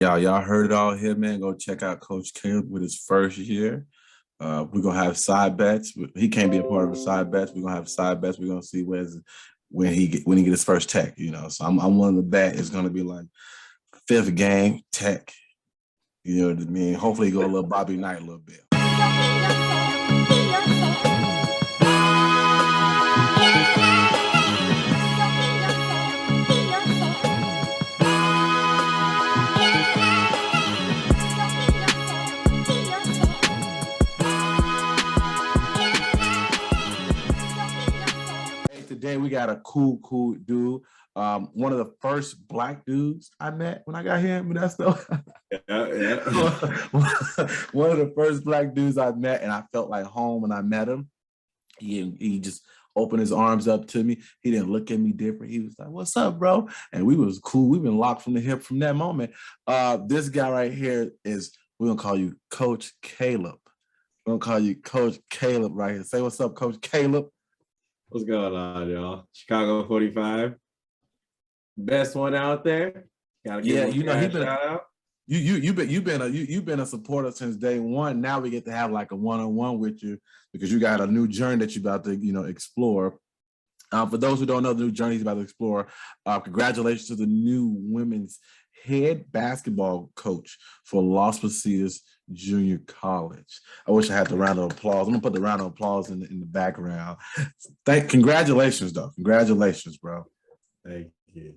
Y'all heard it all here, man. Go check out Coach Caleb with his first year. We're gonna have side bets. He can't be a part of the side bets. We're gonna have side bets. We're gonna see when he get his first tech. So I'm willing to bet it's gonna be like fifth game tech. You know what I mean? Hopefully, he go a little Bobby Knight a little bit. Today we got a cool dude. One of the first Black dudes I met when I got here in Modesto. Yeah. One of the first Black dudes I met, and I felt like home when I met him. He just opened his arms up to me. He didn't look at me different. He was like, "What's up, bro?" And we was cool. We've been locked from the hip from that moment. This guy right here we're gonna call you Coach Caleb. We're gonna call you Coach Caleb right here. Say what's up, Coach Caleb. What's going on, y'all? Chicago 45, best one out there. Gotta give he been shout out. You've been a supporter since day one. Now we get to have like a one-on-one with you because you got a new journey that you're about to explore. For those who don't know the new journey he's about to explore, congratulations to the new women's head basketball coach for Los Positas Junior College. I wish I had the round of applause. I'm gonna put the round of applause in the background. Congratulations, though. Congratulations, bro. Thank you.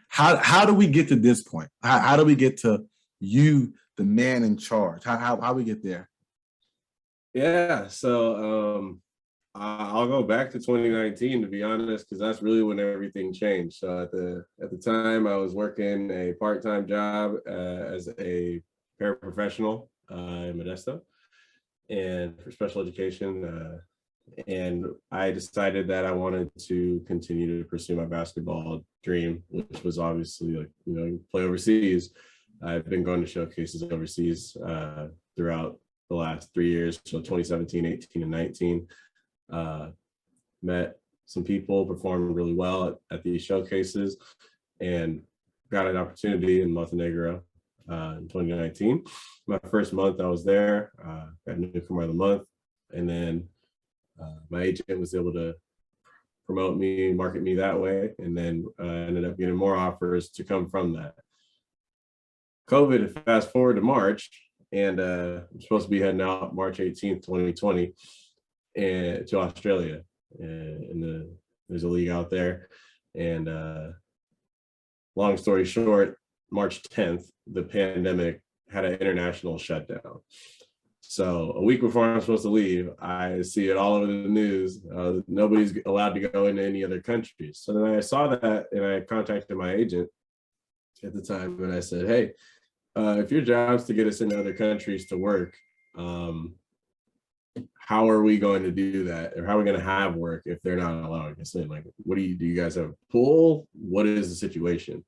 How do we get to this point? How do we get to you, the man in charge? How we get there? Yeah, so I'll go back to 2019 to be honest, because that's really when everything changed. So at the time, I was working a part-time job as a paraprofessional in Modesto, and for special education. And I decided that I wanted to continue to pursue my basketball dream, which was obviously play overseas. I've been going to showcases overseas throughout the last 3 years, so 2017, 18, and 19. Met some people, performed really well at these showcases, and got an opportunity in Montenegro in 2019. My first month I was there, got newcomer of the month, and then my agent was able to promote me, market me that way, and then ended up getting more offers to come from that. COVID, fast forward to March, and I'm supposed to be heading out March 18th, 2020, and to Australia. And there's a league out there. And long story short, March 10th, the pandemic had an international shutdown. So a week before I'm supposed to leave, I see it all over the news. Nobody's allowed to go into any other countries. So then I saw that, and I contacted my agent at the time, and I said, "Hey, if your job's to get us into other countries to work, how are we going to do that? Or how are we going to have work if they're not allowing us in? Like, do you guys have a pool? What is the situation?"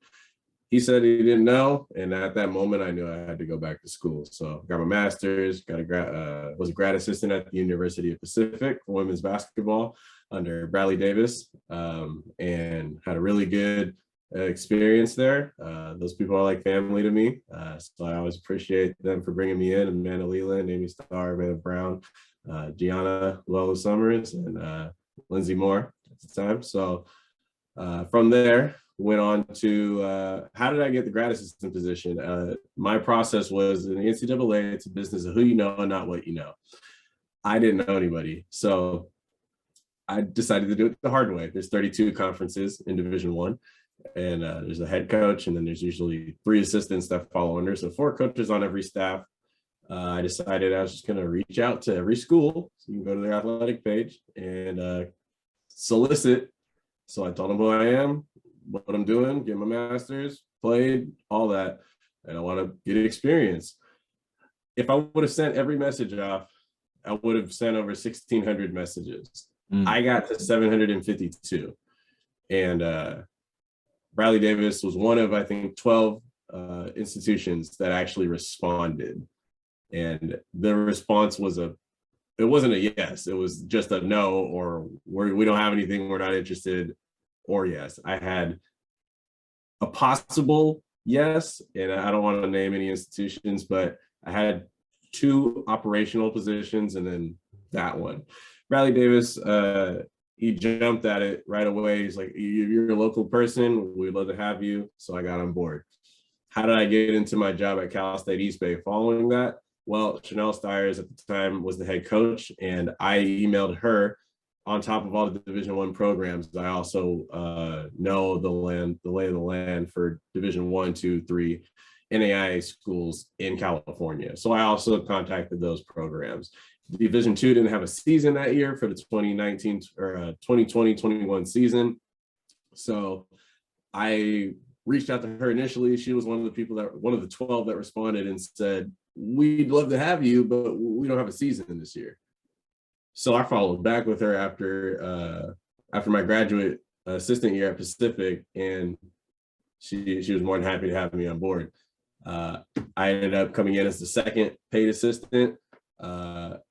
He said he didn't know, and at that moment, I knew I had to go back to school. So got my master's, was a grad assistant at the University of Pacific for women's basketball under Bradley Davis, and had a really good experience there. Those people are like family to me, so I always appreciate them for bringing me in. Amanda Leland, Amy Starr, Amanda Brown, Gianna Lolo Summers, and Lindsay Moore at the time. So from there, went on to how did I get the grad assistant position? My process was in the NCAA, it's a business of who you know and not what you know. I didn't know anybody, so I decided to do it the hard way. There's 32 conferences in Division I, and there's a head coach, and then there's usually 3 assistants that follow under, so 4 coaches on every staff. I decided I was just going to reach out to every school. So you can go to their athletic page and solicit. So I told them who I am, what I'm doing, get my master's, played, all that, and I want to get experience. If I would have sent every message off, I would have sent over 1,600 messages. I got to 752. And Bradley Davis was one of, I think, 12 institutions that actually responded. And the response was it wasn't a yes, it was just a no, or we don't have anything, we're not interested, or yes. I had a possible Yes, and I don't want to name any institutions, but I had 2 operational positions and then that one. Bradley Davis, he jumped at it right away. He's like, you're a local person. We'd love to have you. So I got on board. How did I get into my job at Cal State East Bay following that? Well, Chanel Stiers at the time was the head coach, and I emailed her. On top of all the Division I programs, I also know the lay of the land for Division I, II, III NAIA schools in California. So I also contacted those programs. Division II didn't have a season that year for the 2019 or 2020-21 season. So I reached out to her initially. She was one of the 12 that responded and said, we'd love to have you, but we don't have a season this year. So I followed back with her after my graduate assistant year at Pacific, and she was more than happy to have me on board. I ended up coming in as the second paid assistant, and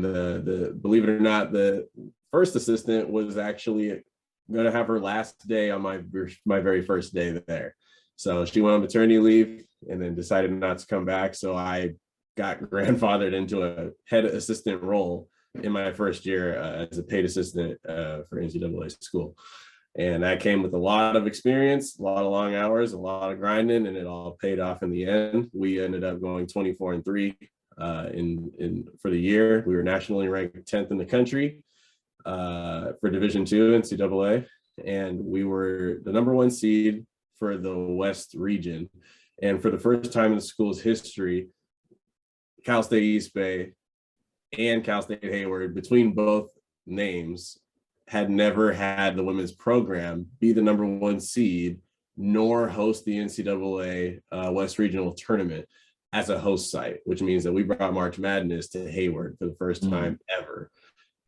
the believe it or not, the first assistant was actually going to have her last day on my very first day there. So she went on maternity leave and then decided not to come back. So I got grandfathered into a head assistant role in my first year as a paid assistant for NCAA school. And that came with a lot of experience, a lot of long hours, a lot of grinding, and it all paid off in the end. We ended up going 24-3 for the year. We were nationally ranked 10th in the country for Division II NCAA, and we were the number 1 seed for the West region. And for the first time in the school's history, Cal State East Bay and Cal State Hayward, between both names, had never had the women's program be the number 1 seed, nor host the NCAA West Regional Tournament as a host site, which means that we brought March Madness to Hayward for the first time ever.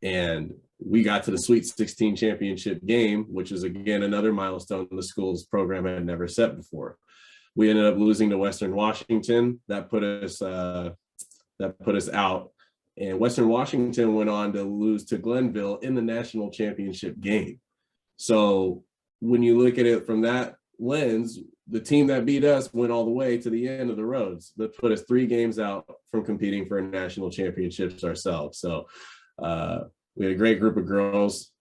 And we got to the Sweet 16 championship game, which is, again, another milestone the school's program had never set before. We ended up losing to Western Washington. That put us out. And Western Washington went on to lose to Glenville in the national championship game. So when you look at it from that lens, the team that beat us went all the way to the end of the roads. That put us 3 games out from competing for national championships ourselves. So we had a great group of girls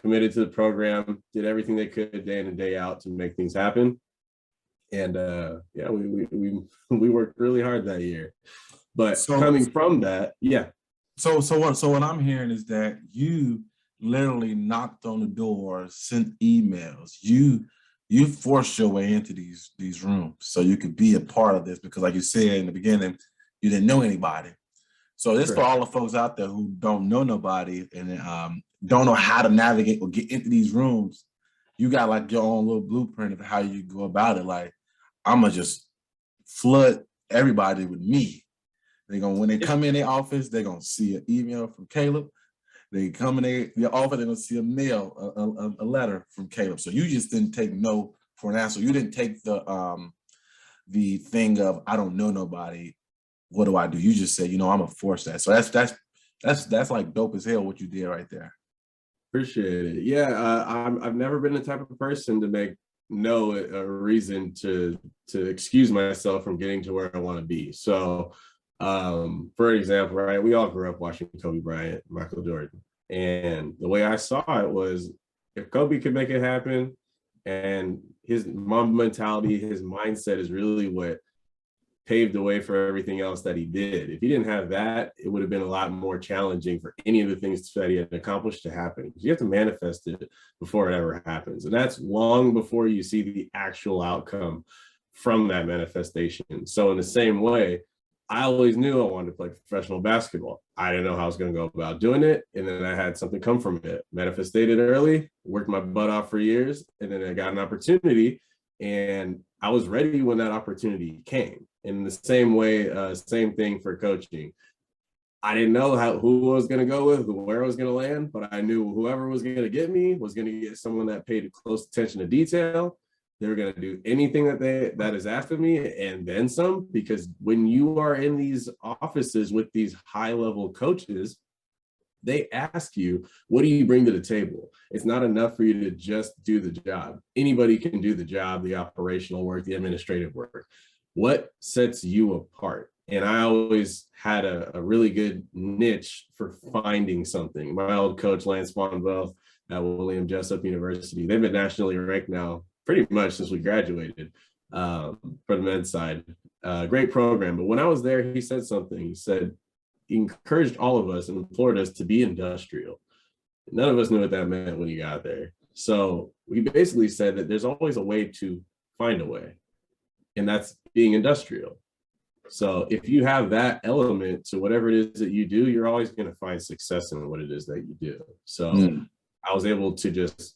committed to the program, did everything they could day in and day out to make things happen. And we worked really hard that year. But coming from that, yeah. So what I'm hearing is that you literally knocked on the door, sent emails. You forced your way into these rooms so you could be a part of this, because like you said in the beginning, you didn't know anybody. So this for all the folks out there who don't know nobody and don't know how to navigate or get into these rooms. You got like your own little blueprint of how you go about it. Like, I'm gonna just flood everybody with me. When they come in their office, they're gonna see an email from Caleb. They come in their office, they're gonna see a mail, a letter from Caleb. So you just didn't take no for an answer. You didn't take the thing of, I don't know nobody. What do I do? You just say, I'm gonna force that. So that's like dope as hell what you did right there. Appreciate it. Yeah, I've never been the type of person to make a reason to excuse myself from getting to where I want to be. So for example, right, we all grew up watching Kobe Bryant, Michael Jordan, and the way I saw it was, if Kobe could make it happen, and his mom mentality, his mindset is really what paved the way for everything else that he did. If he didn't have that, it would have been a lot more challenging for any of the things that he had accomplished to happen. You have to manifest it before it ever happens. And that's long before you see the actual outcome from that manifestation. So in the same way, I always knew I wanted to play professional basketball. I didn't know how I was going to go about doing it. And then I had something come from it. Manifested early, worked my butt off for years, and then I got an opportunity, and I was ready when that opportunity came. In the same way, same thing for coaching. I didn't know who I was going to go with, where I was going to land, but I knew whoever was going to get me was going to get someone that paid close attention to detail. They were going to do anything that is asked of me and then some, because when you are in these offices with these high-level coaches, they ask you, what do you bring to the table? It's not enough for you to just do the job. Anybody can do the job, the operational work, the administrative work. What sets you apart? And I always had a really good niche for finding something. My old coach, Lance Swanville at William Jessup University, they've been nationally ranked now pretty much since we graduated for the men's side. Great program. But when I was there, he said something. He said, he encouraged all of us and implored us to be industrial. None of us knew what that meant when he got there. So we basically said that there's always a way to find a way, and that's being industrial. So if you have that element to whatever it is that you do, you're always going to find success in what it is that you do. So I was able to just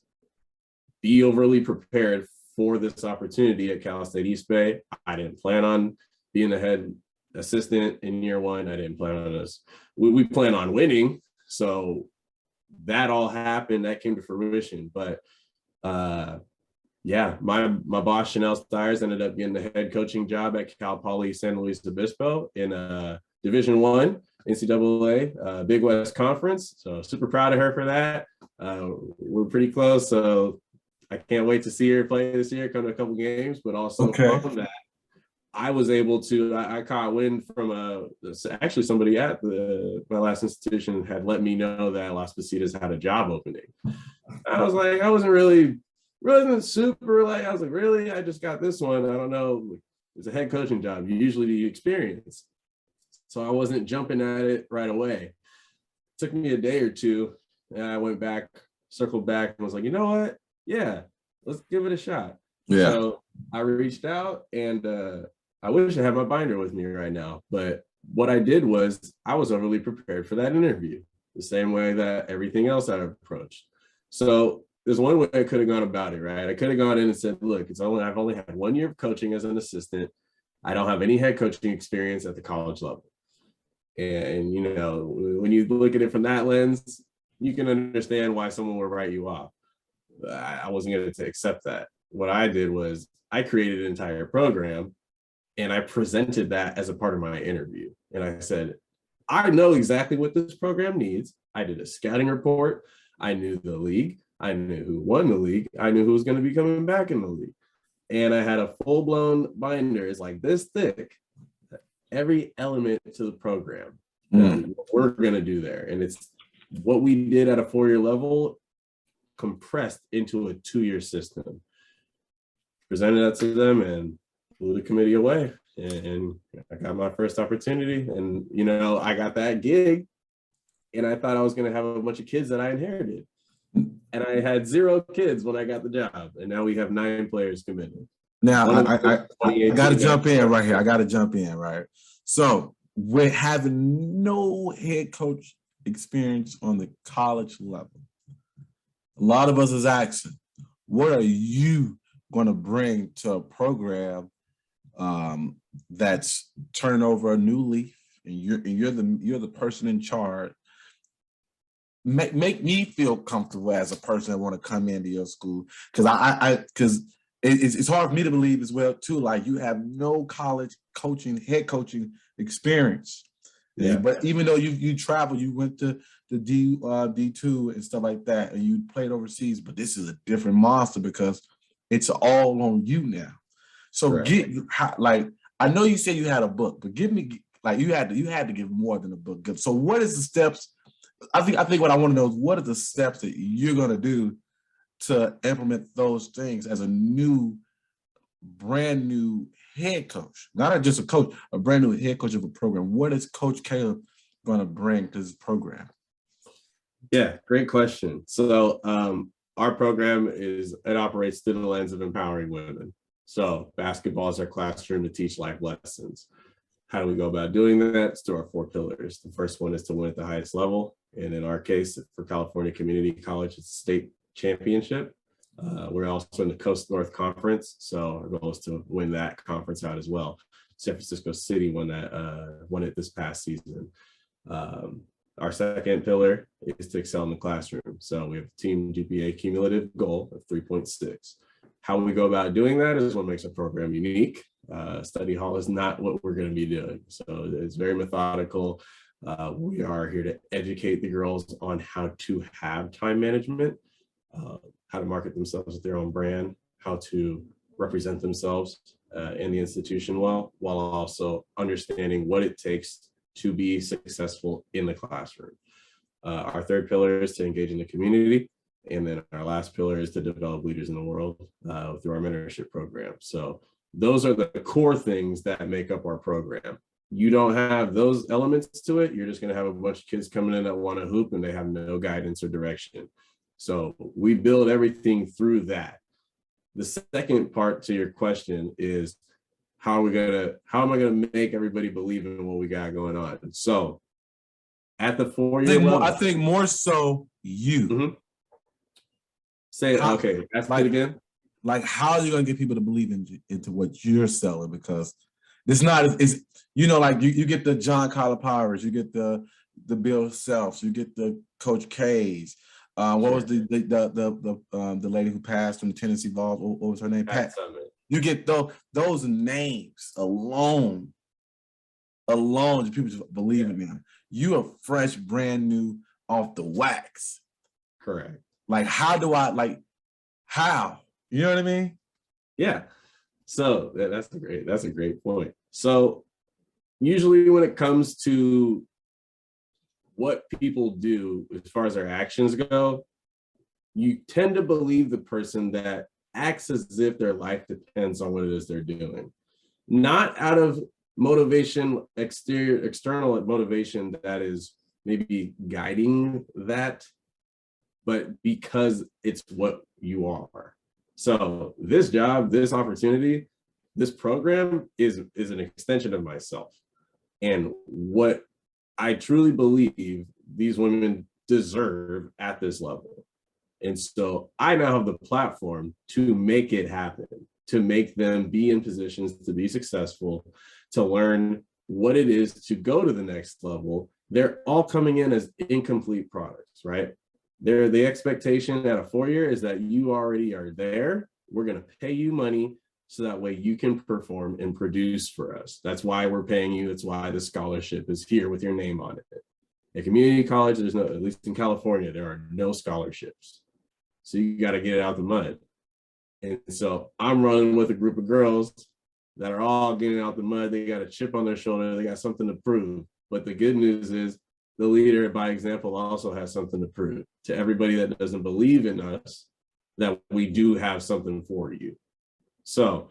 be overly prepared for this opportunity at Cal State East Bay. I didn't plan on being the head assistant in year one. I didn't plan on us. We plan on winning. So that all happened. That came to fruition. But yeah, my boss, Chanel Stiers, ended up getting the head coaching job at Cal Poly San Luis Obispo in Division I NCAA Big West Conference. So super proud of her for that. We're pretty close. So I can't wait to see her play this year, come to a couple games, but also from that, I was able to, I caught wind from actually somebody at my last institution had let me know that Las Positas had a job opening. I was like, I wasn't super like, I was like, really? I just got this one. I don't know. It's a head coaching job. Usually you experience. So I wasn't jumping at it right away. It took me a day or two. And I went back, circled back and was like, you know what? Yeah, let's give it a shot. Yeah. So I reached out and I wish I had my binder with me right now. But what I did was I was overly prepared for that interview, the same way that everything else I approached. So there's one way I could have gone about it, right? I could have gone in and said, look, I've only had 1 year of coaching as an assistant. I don't have any head coaching experience at the college level. And, you know, when you look at it from that lens, you can understand why someone would write you off. I wasn't going to accept that. What I did was I created an entire program and I presented that as a part of my interview. And I said, I know exactly what this program needs. I did a scouting report. I knew the league. I knew who won the league. I knew who was going to be coming back in the league. And I had a full-blown binder. It's like this thick, every element to the program that we're going to do there. And it's what we did at a 4-year level compressed into a 2-year system. Presented that to them and blew the committee away. And I got my first opportunity. And, you know, I got that gig and I thought I was going to have a bunch of kids that I inherited. And I had 0 kids when I got the job. And now we have 9 players committed. Now, I got to jump in right here. I got to jump in, right? So with having no head coach experience on the college level, a lot of us is asking, what are you going to bring to a program that's turning over a new leaf, and you're the person in charge? Make me feel comfortable as a person that want to come into your school, because it's hard for me to believe as well too. Like, you have no college head coaching experience. Yeah. But even though you traveled, you went to the D2 and stuff like that, and you played overseas, but this is a different monster because it's all on you now. So I know you said you had a book, but give me, like, you had to give more than a book. So what is the steps? I think what I want to know is, what are the steps that you're going to do to implement those things as a brand new head coach, not just a coach, a brand new head coach of a program? What is Coach Caleb going to bring to this program? Yeah, great question. So our program operates through the lens of empowering women. So basketball is our classroom to teach life lessons. How do we go about doing that? It's through our 4 pillars. The first one is to win at the highest level. And in our case, for California Community College, it's state championship. We're also in the Coast North Conference. So our goal is to win that conference out as well. San Francisco City won it this past season. Our second pillar is to excel in the classroom. So we have a team GPA cumulative goal of 3.6. How we go about doing that is what makes our program unique. Study hall is not what we're going to be doing. So it's very methodical. We are here to educate the girls on how to have time management, how to market themselves with their own brand, how to represent themselves in the institution well, while also understanding what it takes to be successful in the classroom. Our third pillar is to engage in the community. And then our last pillar is to develop leaders in the world through our mentorship program. So those are the core things that make up our program. You don't have those elements to it, you're just going to have a bunch of kids coming in that want to hoop and they have no guidance or direction. So we build everything through that. The second part to your question is how am I going to make everybody believe in what we got going on? So at the 4-year level, I think more so you. Mm-hmm. Say it. Okay, ask it again. Like, how are you going to get people to believe into what you're selling? Because it's not, it's, you know, like you get the John Calipari's, you get the Bill Selfs, you get the Coach K's. What was the lady who passed from the Tennessee Vols? What was her name? Pat. You get those names alone, people just believe in them. You are fresh, brand new, off the wax. Correct. Like, how? You know what I mean? Yeah. So that's a great point. So usually when it comes to what people do as far as their actions go, you tend to believe the person that acts as if their life depends on what it is they're doing. Not out of motivation, external motivation that is maybe guiding that, but because it's what you are. So this job, this opportunity, this program is an extension of myself and what I truly believe these women deserve at this level. And so I now have the platform to make it happen, to make them be in positions to be successful, to learn what it is to go to the next level. They're all coming in as incomplete products, right? The expectation at a 4-year is that you already are there. We're going to pay you money so that way you can perform and produce for us. That's why we're paying you. That's why the scholarship is here with your name on it. At community college, there's no, at least in California, there are no scholarships. So you got to get it out the mud. And so I'm running with a group of girls that are all getting out the mud. They got a chip on their shoulder. They got something to prove. But the good news is the leader, by example, also has something to prove to everybody that doesn't believe in us, that we do have something for you. So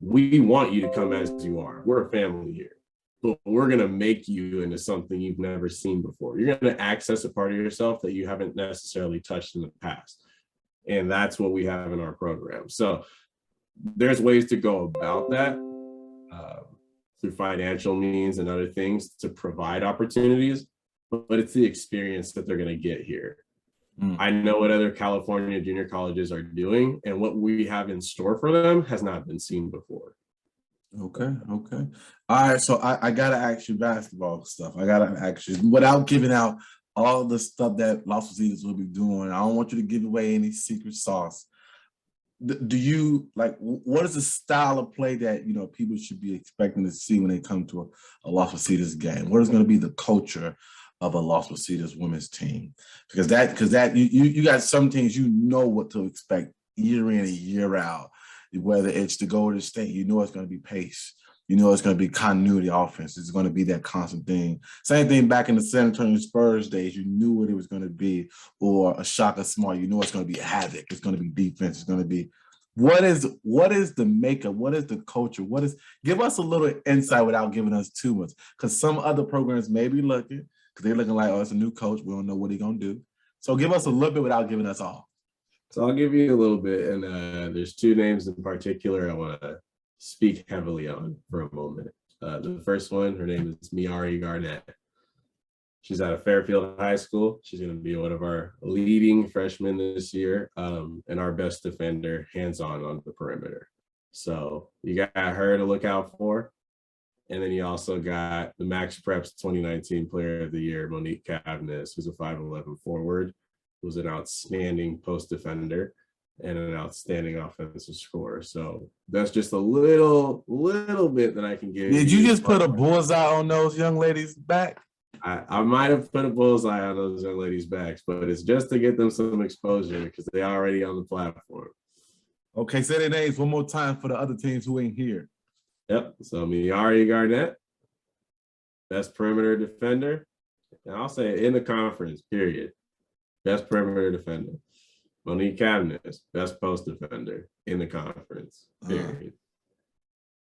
we want you to come as you are. We're a family here, but we're going to make you into something you've never seen before. You're going to access a part of yourself that you haven't necessarily touched in the past. And that's what we have in our program. So there's ways to go about that through financial means and other things to provide opportunities, but it's the experience that they're going to get here. I know what other California junior colleges are doing, and what we have in store for them has not been seen before. Okay. All right. So I got to ask you basketball stuff. I got to ask you, without giving out all the stuff that Los Positas will be doing, I don't want you to give away any secret sauce. Do you like, what is the style of play that, you know, people should be expecting to see when they come to a Los Positas game? What is going to be the culture of a Los Positas women's team? Because you got some teams, you know what to expect year in and year out. Whether it's to go to the state, you know it's going to be pace. You know it's going to be continuity offense. It's going to be that constant thing. Same thing back in the San Antonio Spurs days. You knew what it was going to be. Or a Shaka Smart. You know it's going to be havoc. It's going to be defense. It's going to be what is the makeup? What is the culture? Give us a little insight without giving us too much. Because some other programs may be looking, because they're looking like, oh, it's a new coach. We don't know what he's going to do. So give us a little bit without giving us all. So I'll give you a little bit, and there's two names in particular I want to speak heavily on for a moment. The first one, her name is Miari Garnett. She's out of Fairfield High School. She's going to be one of our leading freshmen this year, and our best defender, hands-on on the perimeter. So you got her to look out for. And then you also got the Max Preps 2019 Player of the Year, Monique Cavness, who's a 5'11" forward, who's an outstanding post defender and an outstanding offensive scorer. So that's just a little bit that I can give. Did you just put a bullseye on those young ladies' back? I might have put a bullseye on those young ladies' backs, but it's just to get them some exposure because they're already on the platform. Okay, say their names one more time for the other teams who ain't here. Yep. So Miari Garnett, best perimeter defender. And I'll say it in the conference, period. Best perimeter defender. Monique Cabness, best post defender in the conference, period.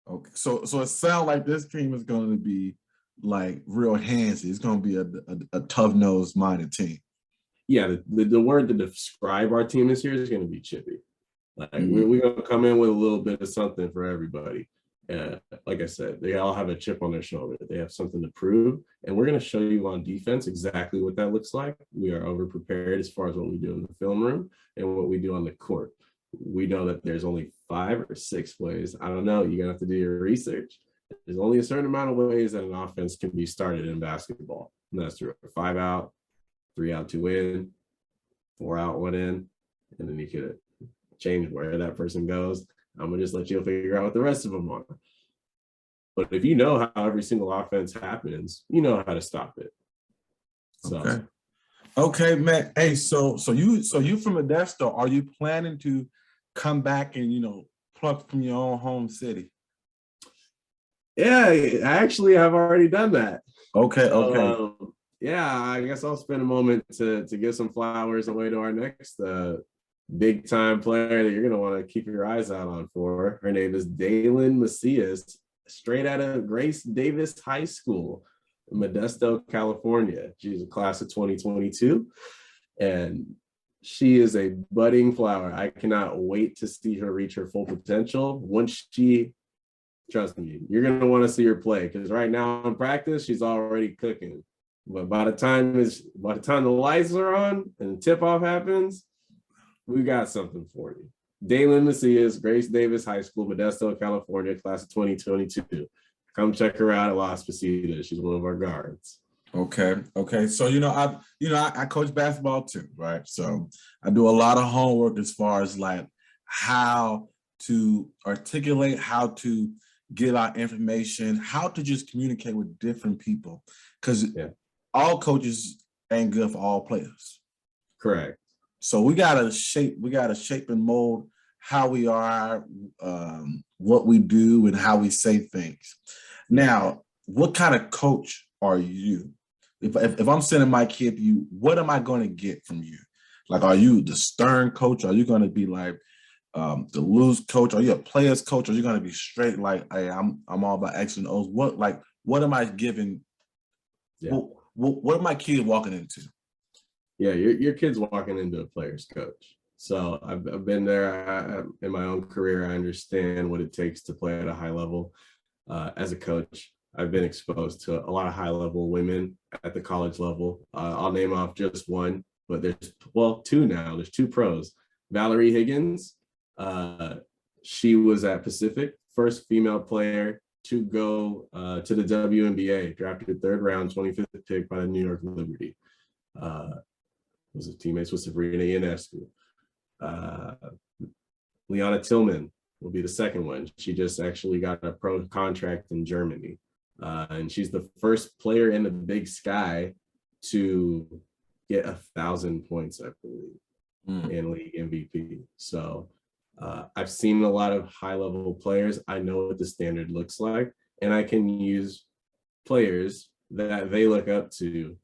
Okay, so it sounds like this team is going to be like real handsy. It's going to be a tough-nosed minded team. Yeah, the word to describe our team this year is going to be chippy. Like we're going to come in with a little bit of something for everybody. Like I said, they all have a chip on their shoulder. They have something to prove, and we're going to show you on defense exactly what that looks like. We are over prepared as far as what we do in the film room and what we do on the court. We know that there's only 5 or 6 ways. I don't know. You're going to have to do your research. There's only a certain amount of ways that an offense can be started in basketball. And that's through a 5 out, 3 out, 2 in, 4 out, 1 in, and then you could change where that person goes. I'm going to just let you figure out what the rest of them are. But if you know how every single offense happens, you know how to stop it. So. Okay, man. Hey, so you from Modesto, are you planning to come back and pluck from your own home city? Yeah, actually, I've already done that. Okay. Yeah, I guess I'll spend a moment to give some flowers away to our next big time player that you're gonna want to keep your eyes out on for. Her name is Daylin Macias, straight out of Grace Davis High School in Modesto, California. She's a class of 2022, and she is a budding flower. I cannot wait to see her reach her full potential. Trust me, you're going to want to see her play, because right now in practice, she's already cooking. But by the time the lights are on and the tip-off happens, we got something for you. Daylin Macias, Grace Davis High School, Modesto, California, class of 2022. Come check her out at Las Positas. She's one of our guards. Okay. So I coach basketball too, right? So I do a lot of homework as far as like how to articulate, how to give out information, how to just communicate with different people, because all coaches ain't good for all players. Correct. So we gotta shape and mold how we are, what we do, and how we say things. Now, what kind of coach are you? If I'm sending my kid to you, what am I going to get from you? Like, are you the stern coach? Are you going to be like the loose coach? Are you a player's coach? Are you going to be straight like, hey, I'm all about X and O's? What am I giving? Yeah. What am my kid walking into? Yeah, your kid's walking into a player's coach. So I've been there in my own career. I understand what it takes to play at a high level. As a coach, I've been exposed to a lot of high-level women at the college level. I'll name off just one, but there's 2 now. There's 2 pros. Valerie Higgins, she was at Pacific, first female player to go to the WNBA, drafted 3rd round, 25th pick by the New York Liberty. Was teammates with Sabrina Ionescu. Liana Tillman will be the second one. She just actually got a pro contract in Germany. And she's the first player in the Big Sky to get 1,000 points, I believe, in league MVP. So I've seen a lot of high-level players. I know what the standard looks like, and I can use players that they look up to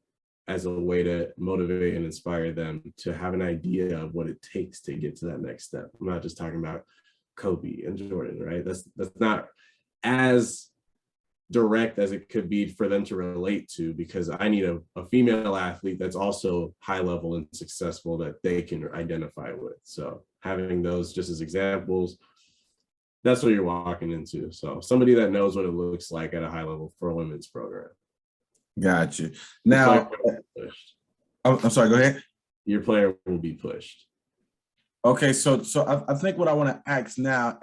as a way to motivate and inspire them to have an idea of what it takes to get to that next step. I'm not just talking about Kobe and Jordan, right? That's not as direct as it could be for them to relate to, because I need a female athlete that's also high level and successful that they can identify with. So having those just as examples, that's what you're walking into. So somebody that knows what it looks like at a high level for a women's program. Got you. Now, I'm sorry, go ahead. Your player will be pushed. Okay, so I think what I want to ask now,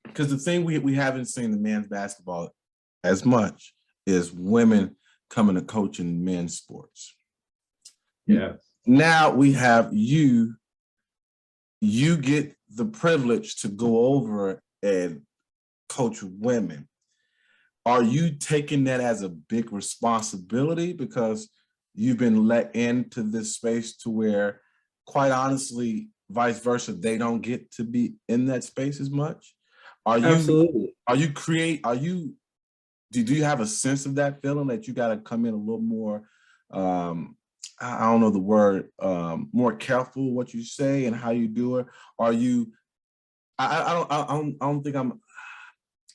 because the thing we haven't seen in men's basketball as much is women coming to coach in men's sports. Yeah. Now we have you get the privilege to go over and coach women. are you taking that as a big responsibility because you've been let into this space to where, quite honestly, vice versa, they don't get to be in that space as much? Absolutely. Do you have a sense of that feeling that you got to come in a little more, I don't know the word, more careful what you say and how you do it? Are you, I don't think I'm,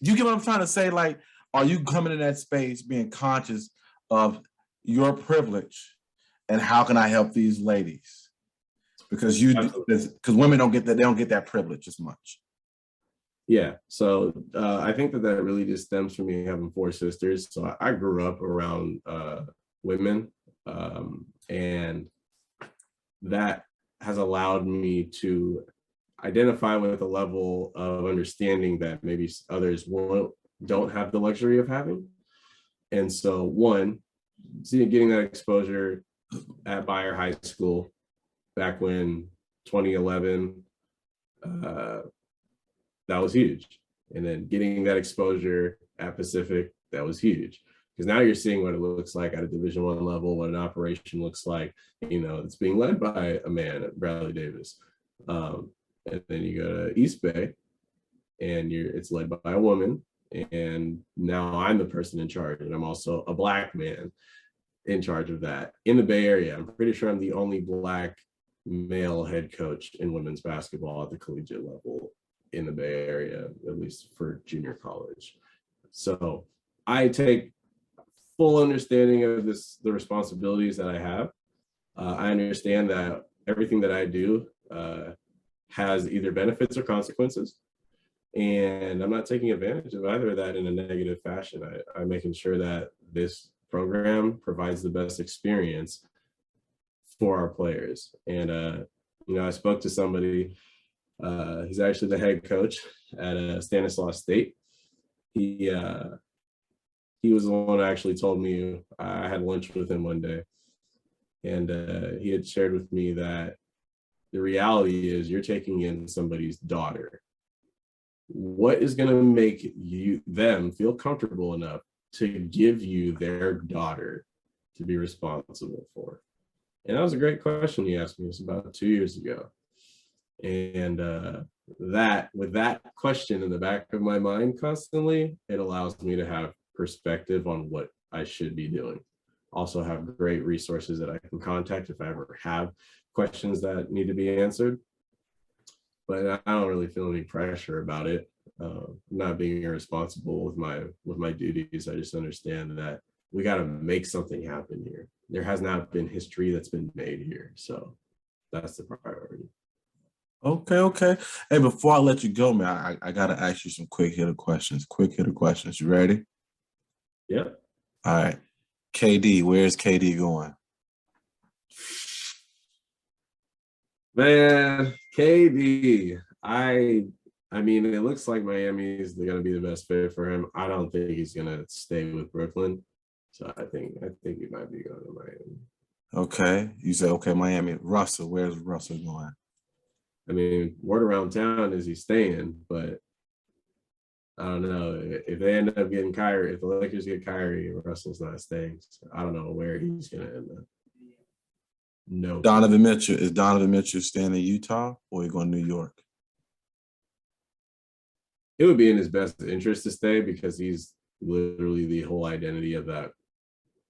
you get what I'm trying to say? Like, are you coming in that space being conscious of your privilege and how can I help these ladies? Because women don't get that, they don't get that privilege as much. Yeah, so I think that really just stems from me having 4 sisters. So I grew up around women, and that has allowed me to identify with a level of understanding that maybe others don't have the luxury of having. And so, one, getting that exposure at Bayer High School back when 2011. That was huge. And then getting that exposure at Pacific, that was huge. Because now you're seeing what it looks like at a Division I level, what an operation looks like. It's being led by a man at Bradley Davis. And then you go to East Bay, and it's led by a woman. And now I'm the person in charge, and I'm also a Black man in charge of that. In the Bay Area, I'm pretty sure I'm the only Black male head coach in women's basketball at the collegiate level in the Bay Area, at least for junior college. So I take full understanding of the responsibilities that I have. I understand that everything that I do has either benefits or consequences. And I'm not taking advantage of either of that in a negative fashion. I'm making sure that this program provides the best experience for our players. And, I spoke to somebody. He's actually the head coach at Stanislaus State. He was the one who actually told me. I had lunch with him one day, and he had shared with me that the reality is you're taking in somebody's daughter. What is going to make them feel comfortable enough to give you their daughter to be responsible for? And that was a great question he asked me. It was about 2 years ago. And with that question in the back of my mind constantly, it allows me to have perspective on what I should be doing. Also have great resources that I can contact if I ever have questions that need to be answered. But I don't really feel any pressure about it. Not being irresponsible with my duties. I just understand that we got to make something happen here. There has not been history that's been made here. So that's the priority. Okay. Hey, before I let you go, man, I got to ask you some quick hitter questions. You ready? Yeah. All right. KD, where's KD going? Man, KD, I mean, it looks like Miami is going to be the best fit for him. I don't think he's going to stay with Brooklyn. So I think he might be going to Miami. Okay. You said, okay, Miami. Russell, where's Russell going? I mean, word around town is he's staying, but I don't know. If they end up getting Kyrie, if the Lakers get Kyrie, Russell's not staying. So I don't know where he's going to end up. No. Donovan Mitchell. Is Donovan Mitchell staying in Utah or he going to New York? It would be in his best interest to stay because he's literally the whole identity of that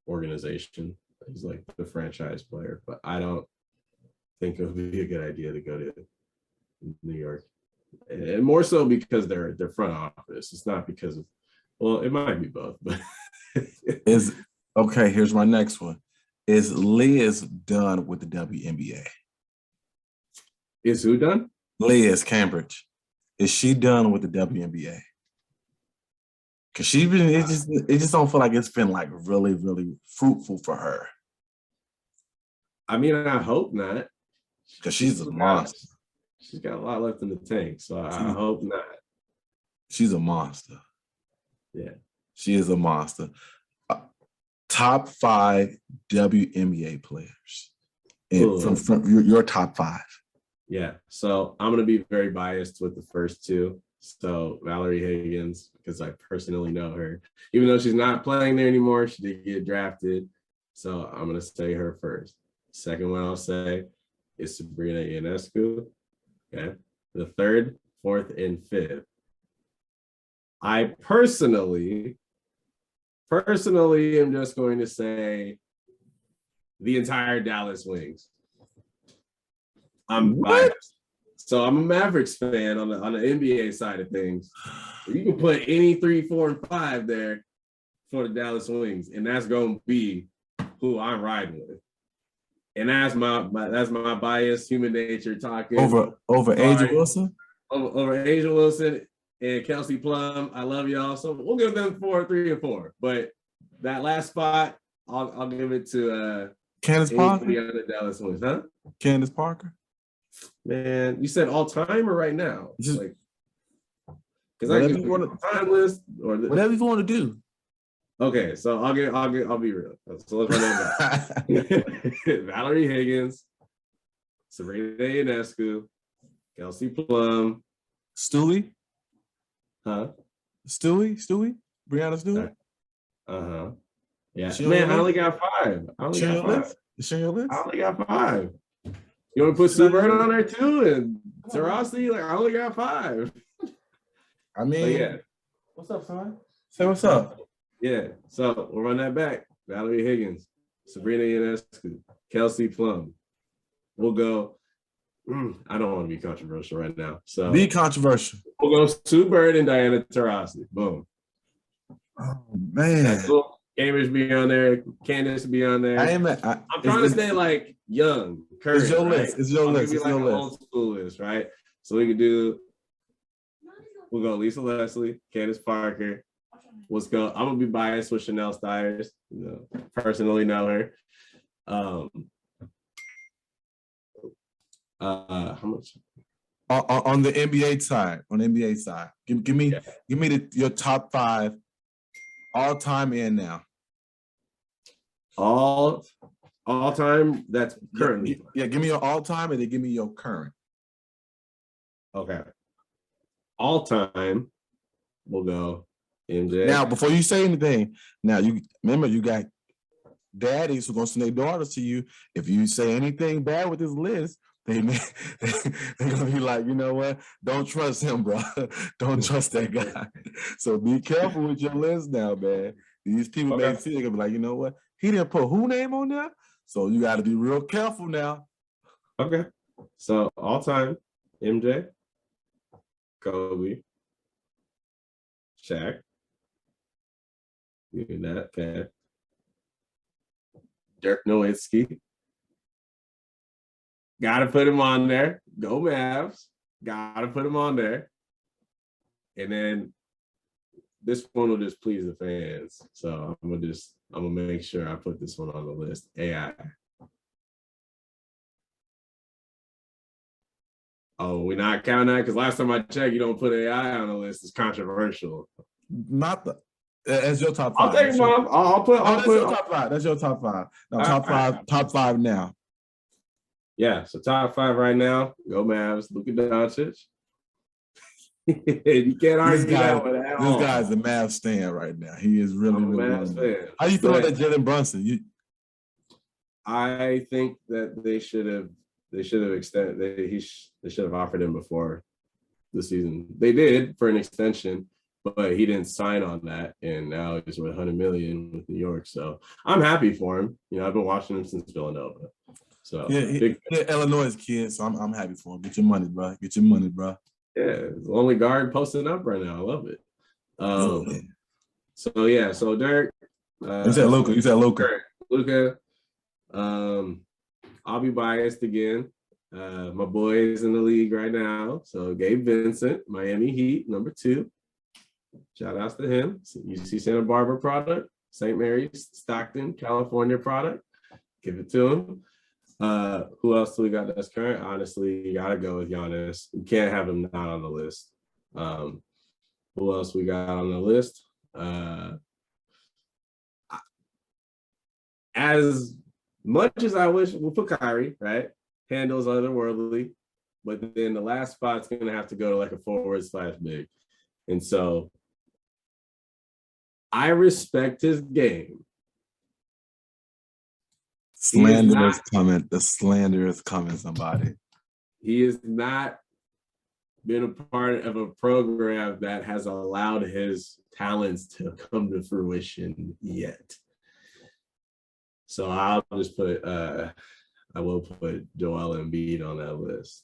organization. He's like the franchise player, but I don't think it would be a good idea to go to New York. And more so because they're front office. It's not because of, well, it might be both, but okay, here's my next one. Is Liz done with the WNBA? Is who done? Liz Cambridge. Is she done with the WNBA? Because she's been, it just don't feel like it's been like really, really fruitful for her. I mean, I hope not. Because she's a monster. She's got a lot left in the tank, so I hope not. She's a monster. Yeah. She is a monster. Top 5 WNBA players. From your top 5. Yeah, so I'm going to be very biased with the first 2. So Valerie Higgins, because I personally know her, even though she's not playing there anymore, she did get drafted. So I'm gonna say her first. Second one I'll say is Sabrina Ionescu. Okay. The third, fourth, and fifth. I personally am just going to say the entire Dallas Wings. I'm biased. So I'm a Mavericks fan on the NBA side of things. You can put any 3, 4, and 5 there for the Dallas Wings, and that's going to be who I'm riding with. And that's my bias, human nature talking. Over Angel Wilson? Over Angel Wilson and Kelsey Plum. I love y'all. So we'll give them 4, 3, and 4. But that last spot, I'll give it to Candace Parker? The other Dallas Wings, huh? Candace Parker? Man, you said all time or right now? Just like, because I can want a time list or whatever you want to do. Okay, so I'll be real. So let's run that back. Valerie Higgins, Sabrina Ionescu, Kelsey Plum, Stewie, huh? Stewie, Brianna Stewie. Yeah, man, I only got 5. I only got 5. Is your list? I only got 5. You want to put Sue Bird on there too, and Taurasi? Like I only got 5. I mean, yeah. What's up, son? Say what's up. Yeah, so we'll run that back. Valerie Higgins, Sabrina Ionescu, Kelsey Plum. We'll go. I don't want to be controversial right now. So be controversial. We'll go Sue Bird and Diana Taurasi. Boom. Oh man. That's cool. Cambridge be on there. Candace be on there. I'm trying to stay like young, current. It's your right? list. It's your list. It's like an old school list, right? So we could do. We'll go Lisa Leslie, Candace Parker. Let's go. I'm gonna be biased with Chanel Stiers. Personally know her. How much? On the NBA side, give me your top 5 all time and now. All time. That's currently. Yeah, give me your all time and then give me your current. Okay. All time. We'll go. MJ. Now, before you say anything, now you remember you got daddies who are gonna send their daughters to you. If you say anything bad with this list, they're gonna be like, you know what? Don't trust him, bro. Don't trust that guy. So be careful with your list now, man. These people may see they're gonna be like, you know what? He didn't put who name on there, so you got to be real careful now. Okay. So all time, MJ, Kobe, Shaq. You that, okay. Dirk Nowitzki. Gotta put him on there. Go Mavs. Gotta put him on there. And then this one will just please the fans. So I'm gonna make sure I put this one on the list. AI. Oh, we're not counting that because last time I checked, you don't put AI on the list. It's controversial. Not the. That's your top 5. I'll take mom. I'll put. Your top 5. That's your top 5. No, top 5 now. Yeah, so top 5 right now. Go Mavs. Luka Doncic. You can't argue that one at all. This guy's the Mavs stand right now. He is really, Mavs fan. How you feel about Jalen Brunson? I think that they should have extended. They should have offered him before the season. They did for an extension, but he didn't sign on that, and now he's worth $100 million with New York. So I'm happy for him. I've been watching him since Villanova. So yeah, Illinois kid. So I'm happy for him. Get your money, bro. Get your money, bro. Yeah, it's the only guard posting up right now. I love it. So yeah, so Dirk. You said Luka. Luka. I'll be biased again. My boy is in the league right now. So Gabe Vincent, Miami Heat, number 2. Shout outs to him. UC Santa Barbara product, St. Mary's, Stockton, California product. Give it to him. Who else do we got that's current? Honestly, you gotta go with Giannis. You can't have him not on the list. Who else we got on the list? As much as I wish, we'll put Kyrie, right? Handles otherworldly. but then the last spot's going to have to go to like a forward/big. And so I respect his game. Slander is coming. The slander is coming, somebody. He has not been a part of a program that has allowed his talents to come to fruition yet. So I'll just put I will put Joel Embiid on that list.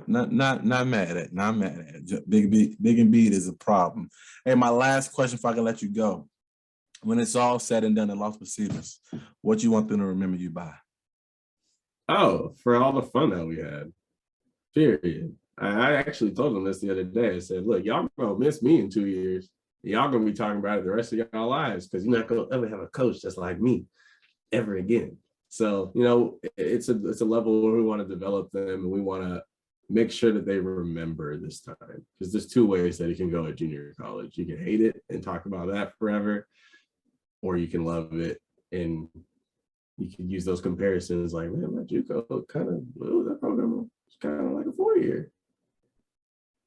Not mad at it. Not mad at it. Big Embiid is a problem. Hey, my last question, if I can let you go. When it's all said and done in Los Positas, what you want them to remember you by? Oh, for all the fun that we had. Period. I actually told them this the other day. I said, look, y'all gonna miss me in 2 years. Y'all gonna be talking about it the rest of y'all lives because you're not gonna ever have a coach that's like me ever again. So, you know, it's a level where we want to develop them and we want to make sure that they remember this time. Because there's two ways that you can go at junior college. You can hate it and talk about that forever, or you can love it and you can use those comparisons like, man, my JUCO kind of, that program was kind of like a 4-year.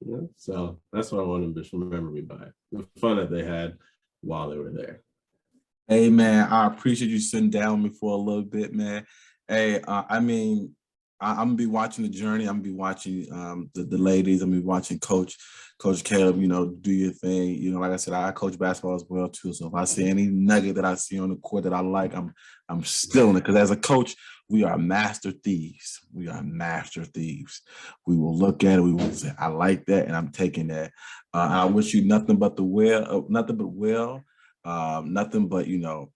You know? So that's what I want them to remember me by. The fun that they had while they were there. Hey, man, I appreciate you sitting down with me for a little bit, man. Hey, I mean, I'm gonna be watching the journey. I'm gonna be watching the ladies. I'm gonna be watching Coach Caleb, you know, do your thing. You know, like I said, I coach basketball as well too. So if I see any nugget that I see on the court that I like, I'm stealing it. Because as a coach, we are master thieves. We are master thieves. We will look at it. We will say, I like that, and I'm taking that. I wish you nothing but the well, nothing but well. Nothing but, you know,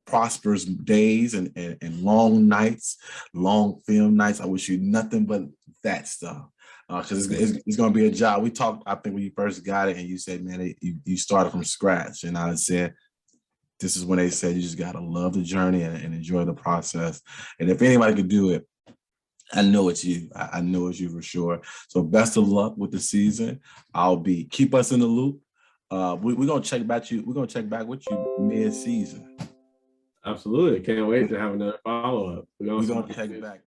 prosperous days and long nights, long film nights. I wish you nothing but that stuff because it's going to be a job. We talked, I think, when you first got it and you said, man, you started from scratch. And I said, this is when they said you just got to love the journey and enjoy the process. And if anybody could do it, I know it's you. I know it's you for sure. So best of luck with the season. Keep us in the loop. We're gonna check back with you mid-season. Absolutely. Can't wait to have another follow-up. We're gonna check back.